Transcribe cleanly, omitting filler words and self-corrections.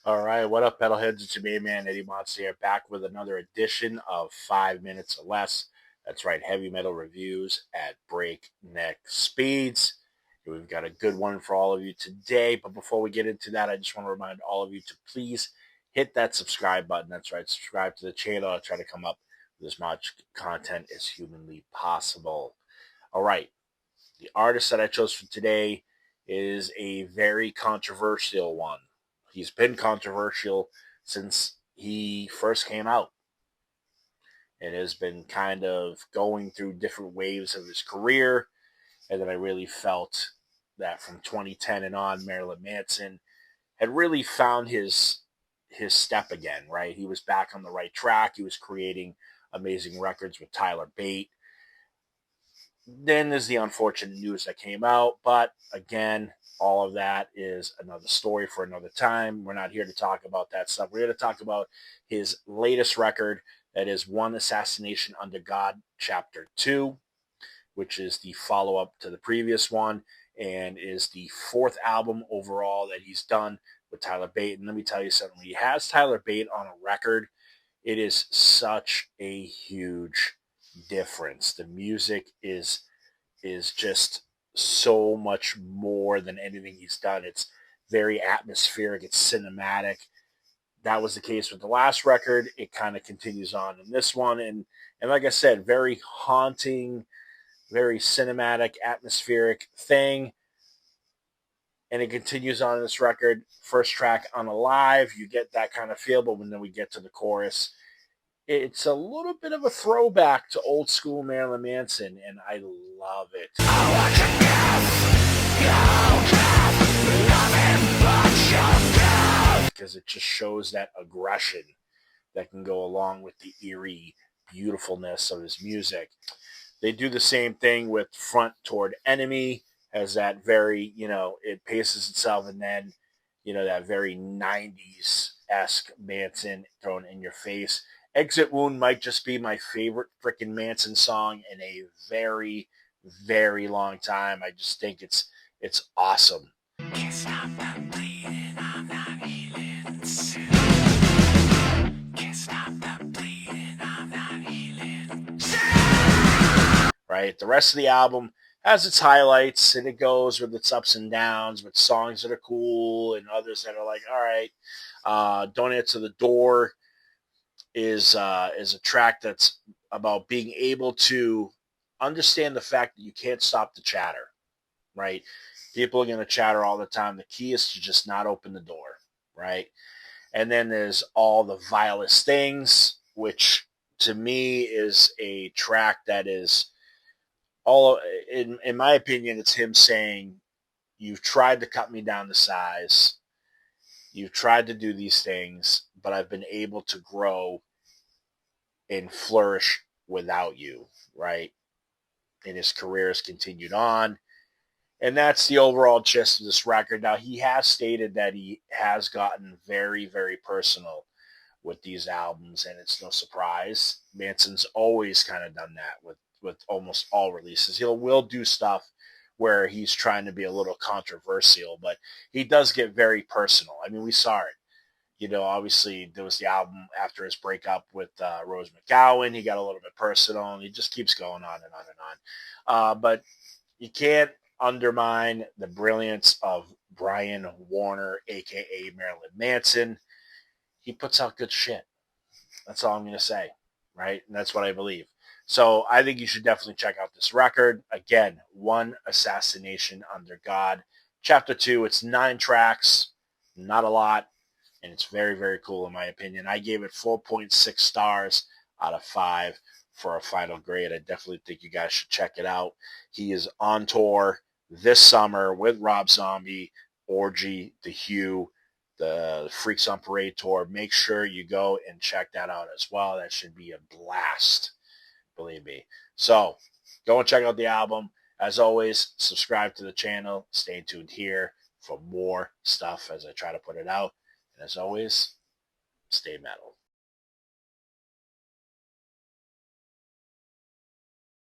All right, what up, metalheads? It's your main man, Eddie Monster here, back with another edition of 5 Minutes or Less. That's right, heavy metal reviews at breakneck speeds. We've got a good one for all of you today, but before we get into that, I just want to remind all of you to please hit that subscribe button. That's right, subscribe to the channel. I try to come up with as much content as humanly possible. All right, the artist that I chose for today is a very controversial one. He's been controversial since he first came out and has been kind of going through different waves of his career. And then I really felt that from 2010 and on, Marilyn Manson had really found his step again, right? He was back on the right track. He was creating amazing records with Tyler Bate. Then there's the unfortunate news that came out, but again, all of that is another story for another time. We're not here to talk about that stuff. We're here to talk about his latest record, that is One Assassination Under God, Chapter 2, which is the follow up to the previous one and is the fourth album overall that he's done with Tyler Bate. And let me tell you something, when he has Tyler Bate on a record, it is such a huge difference. The music is just so much more than anything he's done. It's very atmospheric, it's cinematic. That was the case with the last record. It kind of continues on in this one. And like I said, very haunting, very cinematic, atmospheric thing. And it continues on in this record. First track on Alive, you get that kind of feel, but when then we get to the chorus, it's a little bit of a throwback to old school Marilyn Manson, and I love it. Because it just shows that aggression that can go along with the eerie beautifulness of his music. They do the same thing with Front Toward Enemy, as that very, it paces itself, and then, that very 90s-esque Manson thrown in your face. Exit Wound might just be my favorite freaking Manson song in a very, very long time. I just think it's awesome. Can't stop the bleeding, I'm not healing soon. Can't stop the bleeding, I'm not healing soon. Right? The rest of the album has its highlights, and it goes with its ups and downs, with songs that are cool and others that are like, all right. Don't Answer the Door is a track that's about being able to understand the fact that you can't stop the chatter, right? People are going to chatter all the time. The key is to just not open the door, right? And then there's All the Vilest Things, which to me is a track that is all, in my opinion, it's him saying, you've tried to cut me down to size. You've tried to do these things, but I've been able to grow and flourish without you, right? And his career has continued on. And that's the overall gist of this record. Now, he has stated that he has gotten very, very personal with these albums, and it's no surprise. Manson's always kind of done that with almost all releases. Will do stuff where he's trying to be a little controversial, but he does get very personal. I mean, we saw it. Obviously there was the album after his breakup with Rose McGowan. He got a little bit personal, and he just keeps going on and on and on. But you can't undermine the brilliance of Brian Warner, a.k.a. Marilyn Manson. He puts out good shit. That's all I'm going to say, right? And that's what I believe. So I think you should definitely check out this record. Again, One Assassination Under God. Chapter 2, it's 9 tracks, not a lot. And it's very, very cool in my opinion. I gave it 4.6 stars out of 5 for a final grade. I definitely think you guys should check it out. He is on tour this summer with Rob Zombie, Orgy, The Hue, the Freaks on Parade tour. Make sure you go and check that out as well. That should be a blast, believe me. So go and check out the album. As always, subscribe to the channel. Stay tuned here for more stuff as I try to put it out. And as always, stay metal.